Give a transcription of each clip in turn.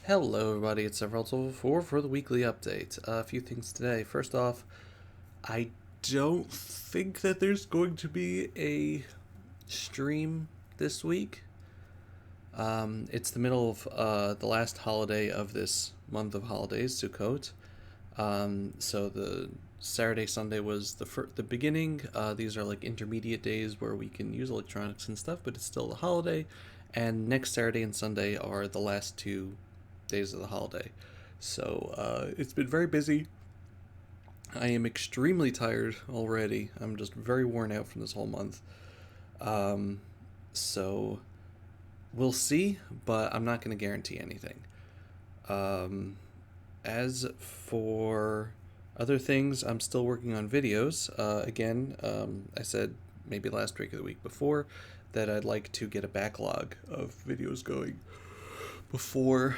Hello, everybody. It's Zack Rhodes for the weekly update. A few things today. First off, I don't think that there's going to be a stream this week. It's the middle of the last holiday of this month of holidays, Sukkot. So the Saturday, Sunday was the beginning. These are like intermediate days where we can use electronics and stuff, but it's still the holiday. And next Saturday and Sunday are the last 2 days of the holiday. So it's been very busy. I am extremely tired already. I'm just very worn out from this whole month. So we'll see, but I'm not going to guarantee anything. As for other things, I'm still working on videos. I said maybe last week or the week before that I'd like to get a backlog of videos going before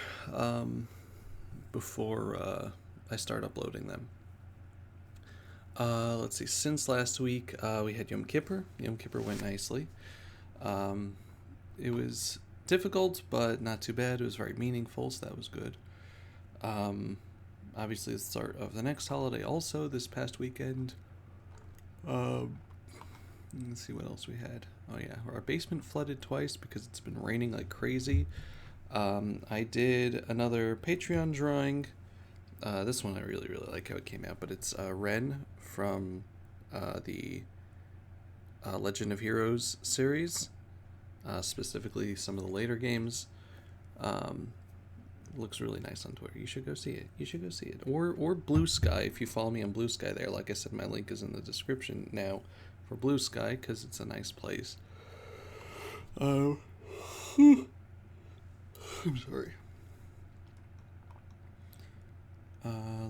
I start uploading them. Let's see. Since last week, we had Yom Kippur. Yom Kippur went nicely. It was difficult, but not too bad. It was very meaningful, so that was good. Obviously, the start of the next holiday also this past weekend. Let's see what else we had. Oh yeah, our basement flooded twice because it's been raining like crazy. I did another Patreon drawing. This one I really like how it came out, but it's Ren from the Legend of Heroes series, specifically some of the later games. Looks really nice on Twitter. You should go see it. Or Blue Sky if you follow me on Blue Sky there. Like I said, my link is in the description now for Blue Sky because it's a nice place. I'm sorry.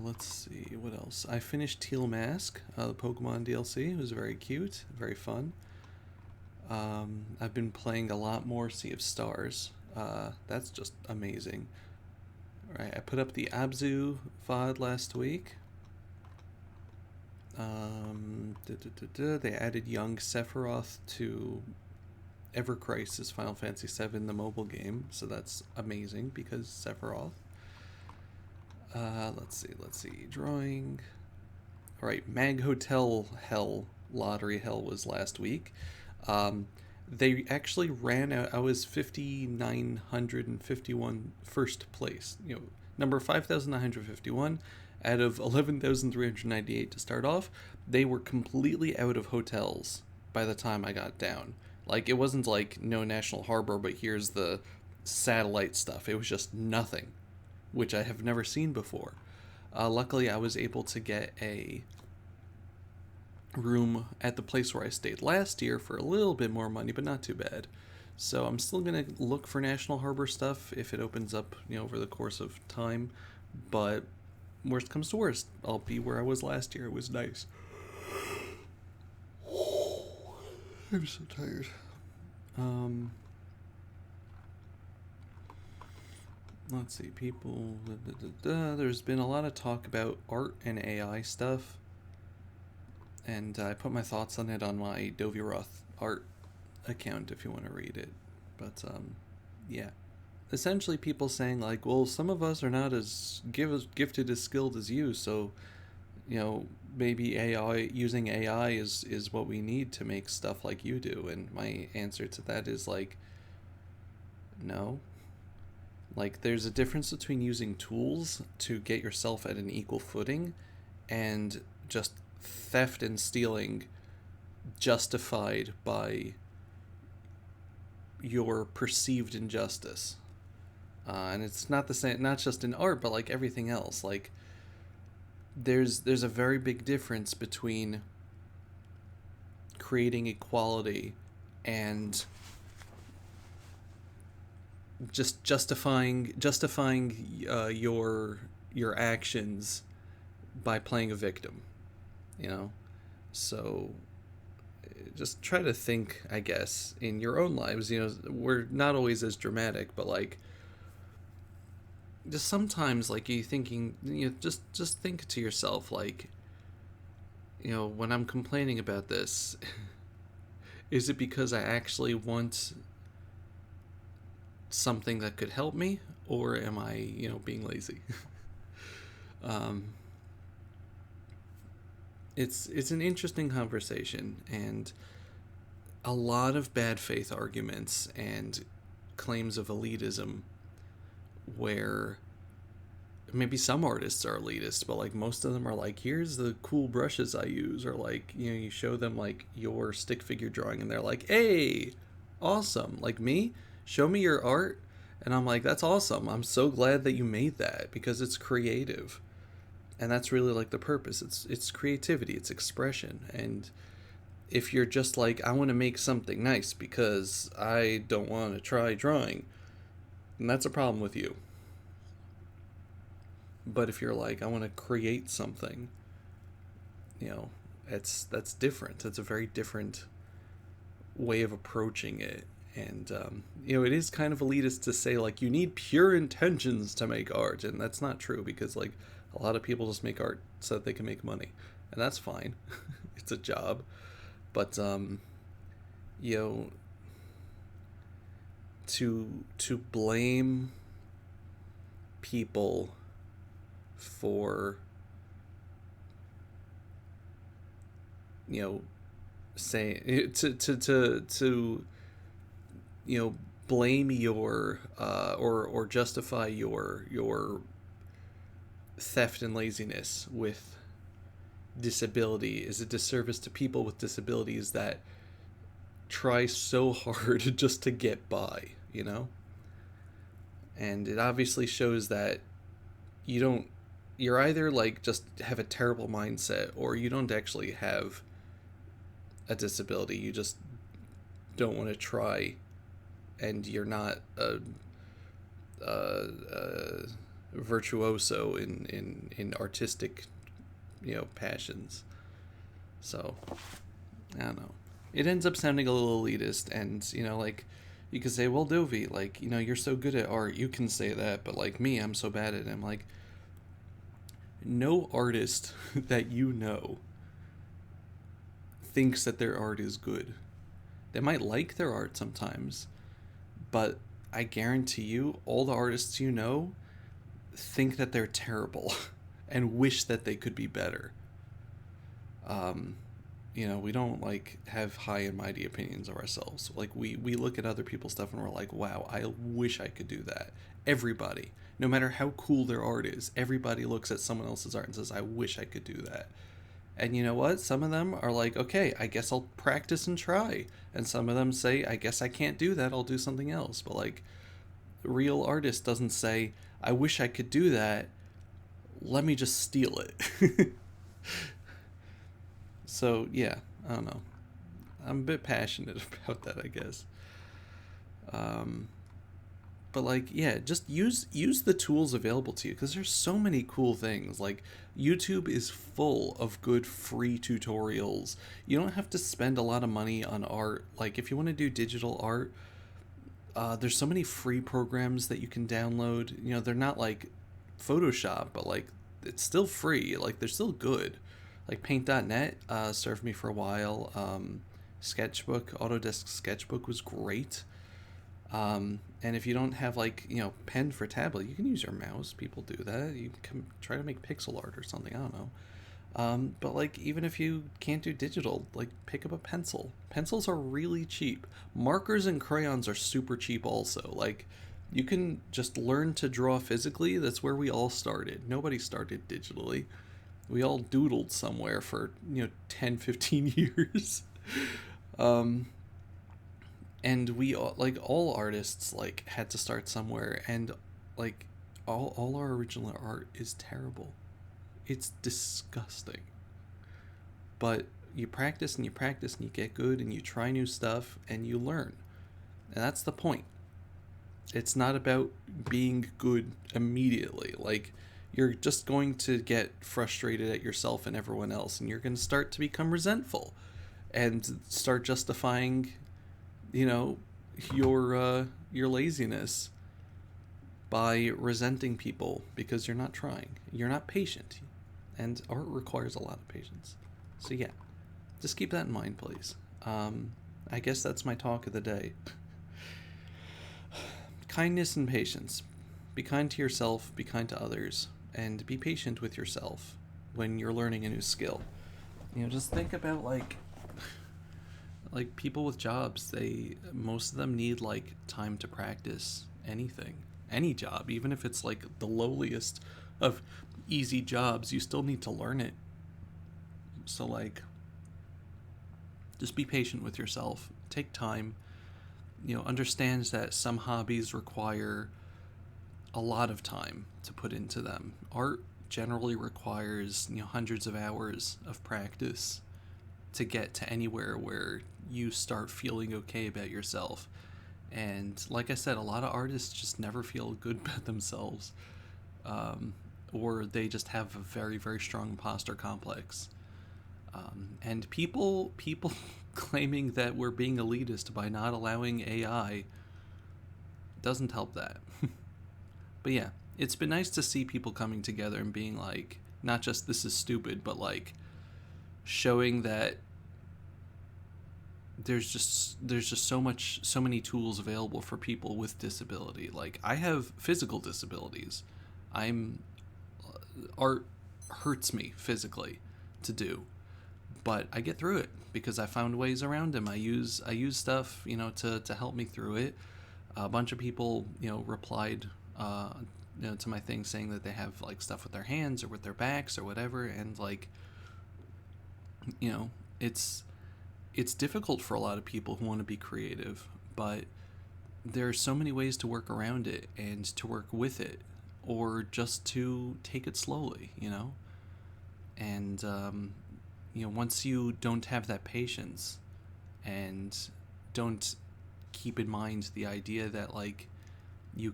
Let's see, what else? I finished Teal Mask, the Pokemon DLC. It was very cute, very fun. I've been playing a lot more Sea of Stars. That's just amazing. Alright, I put up the Abzu VOD last week. They added young Sephiroth to Ever Crisis Final Fantasy VII, the mobile game, so that's amazing because Sephiroth. Let's see, drawing. Alright, Mag Hotel Hell, Lottery Hell was last week. They actually ran out, I was 5,951 first place, number 5,951 out of 11,398 to start off. They were completely out of hotels by the time I got down. Like, it wasn't like no National Harbor, but here's the satellite stuff. It was just nothing, which I have never seen before. Luckily, I was able to get a room at the place where I stayed last year for a little bit more money, but not too bad. So I'm still going to look for National Harbor stuff if it opens up, over the course of time. But worst comes to worst, I'll be where I was last year. It was nice. I'm so tired. Let's see, people. There's been a lot of talk about art and AI stuff, and I put my thoughts on it on my Doviroth art account if you want to read it. But yeah, essentially people saying like, well, some of us are not as gifted as skilled as you, so maybe using AI is what we need to make stuff like you do. And my answer to that is like, no. Like, there's a difference between using tools to get yourself at an equal footing and just theft and stealing justified by your perceived injustice. And it's not the same, not just in art, but like everything else. Like, there's a very big difference between creating equality and just justifying your actions by playing a victim, so just try to think, I guess, in your own lives. We're not always as dramatic, but like, just sometimes, like, you thinking, just think to yourself, like, when I'm complaining about this, is it because I actually want something that could help me, or am I, being lazy? um, it's an interesting conversation, and a lot of bad faith arguments and claims of elitism, where maybe some artists are elitist, but like most of them are like, here's the cool brushes I use, or like, you show them like your stick figure drawing and they're like, hey, awesome. Like me, show me your art, and I'm like, that's awesome, I'm so glad that you made that, because it's creative, and that's really like the purpose. It's creativity, it's expression. And if you're just like, I want to make something nice because I don't want to try drawing, then that's a problem with you. But if you're like, I want to create something, that's different. It's a very different way of approaching it. And it is kind of elitist to say like you need pure intentions to make art, and that's not true, because like a lot of people just make art so that they can make money, and that's fine. It's a job. But to blame people for say to blame your or justify your theft and laziness with disability is a disservice to people with disabilities that try so hard just to get by, and it obviously shows that you're either like just have a terrible mindset, or you don't actually have a disability, you just don't want to try, and you're not a virtuoso in artistic passions. So I don't know, it ends up sounding a little elitist, and like you could say, well, Dovi, like you're so good at art, you can say that, but like me, I'm so bad at it. I'm like, no artist that thinks that their art is good. They might like their art sometimes, but I guarantee you all the artists think that they're terrible and wish that they could be better. We don't like have high and mighty opinions of ourselves. Like we look at other people's stuff and we're like, wow, I wish I could do that. Everybody, no matter how cool their art is, everybody looks at someone else's art and says, I wish I could do that. And you know what? Some of them are like, okay, I guess I'll practice and try. And some of them say, I guess I can't do that, I'll do something else. But like, the real artist doesn't say, I wish I could do that, let me just steal it. So yeah, I don't know, I'm a bit passionate about that, I guess. But like, yeah, just use the tools available to you, because there's so many cool things. Like YouTube is full of good free tutorials. You don't have to spend a lot of money on art. Like if you want to do digital art, there's so many free programs that you can download. They're not like Photoshop, but like it's still free. Like they're still good. Like Paint.net served me for a while. Sketchbook, Autodesk Sketchbook was great. And if you don't have like pen for tablet, you can use your mouse. People do that. You can try to make pixel art or something, I don't know. But like, even if you can't do digital, like pick up a pencil. Pencils are really cheap. Markers and crayons are super cheap also. Like you can just learn to draw physically. That's where we all started. Nobody started digitally. We all doodled somewhere for 10, 15 years. And we all, like all artists, like had to start somewhere, and like all our original art is terrible. It's disgusting. But you practice and you practice and you get good and you try new stuff and you learn. And that's the point. It's not about being good immediately. Like you're just going to get frustrated at yourself and everyone else, and you're going to start to become resentful and start justifying your laziness by resenting people because you're not trying. You're not patient, and art requires a lot of patience. So yeah, just keep that in mind, please. I guess that's my talk of the day. Kindness and patience. Be kind to yourself, be kind to others, and be patient with yourself when you're learning a new skill. Just think about like people with jobs. They most of them need like time to practice anything, any job, even if it's like the lowliest of easy jobs. You still need to learn it. So like, just be patient with yourself. Take time. Understands that some hobbies require a lot of time to put into them. Art generally requires hundreds of hours of practice to get to anywhere where you start feeling okay about yourself. And like I said, a lot of artists just never feel good about themselves, or they just have a very, very strong imposter complex. And people claiming that we're being elitist by not allowing AI doesn't help that. But yeah, it's been nice to see people coming together and being like, not just this is stupid, but like showing that there's just so many tools available for people with disability. Like, I have physical disabilities. Art hurts me physically to do, but I get through it because I found ways around them. I use stuff, to help me through it. A bunch of people, replied, to my thing saying that they have like stuff with their hands or with their backs or whatever, and like, it's difficult for a lot of people who want to be creative, but there are so many ways to work around it and to work with it, or just to take it slowly, and once you don't have that patience and don't keep in mind the idea that like you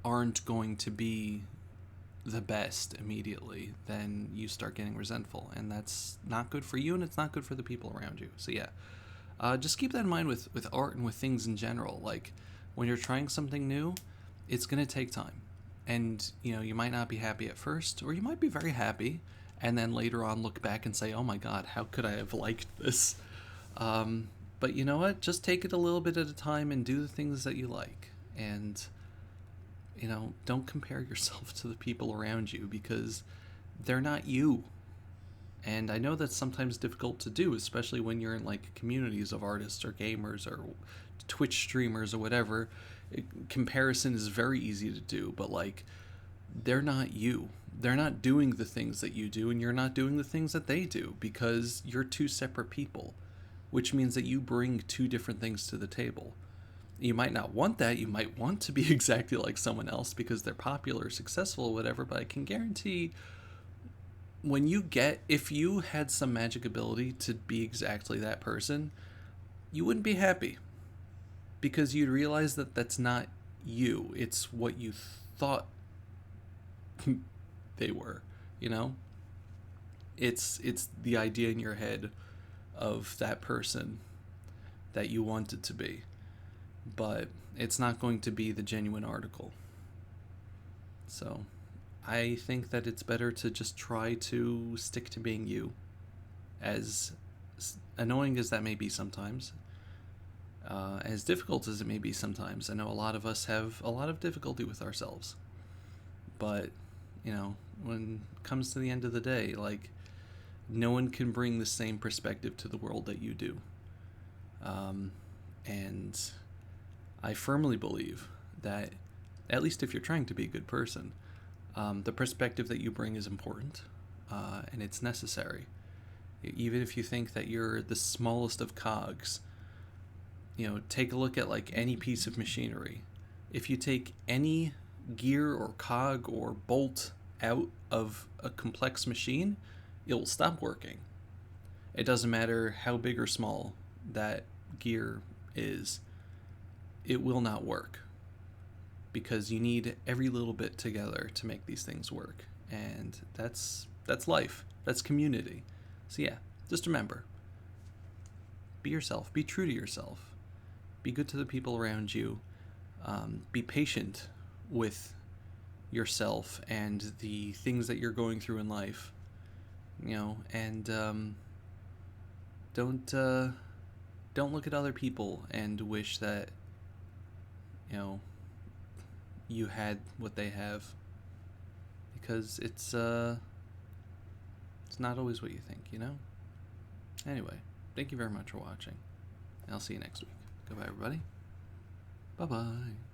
aren't going to be the best immediately, then you start getting resentful, and that's not good for you, and it's not good for the people around you. So yeah, just keep that in mind with art and with things in general. Like, when you're trying something new, it's going to take time, and you might not be happy at first, or you might be very happy, and then later on look back and say, oh my god, how could I have liked this? But you know what, just take it a little bit at a time and do the things that you like, and don't compare yourself to the people around you, because they're not you. And I know that's sometimes difficult to do, especially when you're in like communities of artists or gamers or Twitch streamers or whatever. Comparison is very easy to do, but like, they're not you. They're not doing the things that you do, and you're not doing the things that they do, because you're two separate people, which means that you bring two different things to the table. You might not want that. You might want to be exactly like someone else because they're popular, successful, or whatever, but I can guarantee if you had some magic ability to be exactly that person, you wouldn't be happy, because you'd realize that that's not you. It's what you thought they were, It's the idea in your head of that person that you want it to be, but it's not going to be the genuine article. So I think that it's better to just try to stick to being you, as annoying as that may be sometimes, as difficult as it may be sometimes. I know a lot of us have a lot of difficulty with ourselves, but when it comes to the end of the day, like, no one can bring the same perspective to the world that you do. And I firmly believe that, at least if you're trying to be a good person, the perspective that you bring is important, and it's necessary. Even if you think that you're the smallest of cogs, take a look at like any piece of machinery. If you take any gear or cog or bolt out of a complex machine, it will stop working. It doesn't matter how big or small that gear is, it will not work, because you need every little bit together to make these things work. And that's life. That's community. So yeah, just remember, be yourself, be true to yourself, be good to the people around you, be patient with yourself and the things that you're going through in life, and don't look at other people and wish that you know, you had what they have, because it's not always what you think, you know? Anyway, thank you very much for watching. I'll see you next week. Goodbye, everybody. Bye-bye.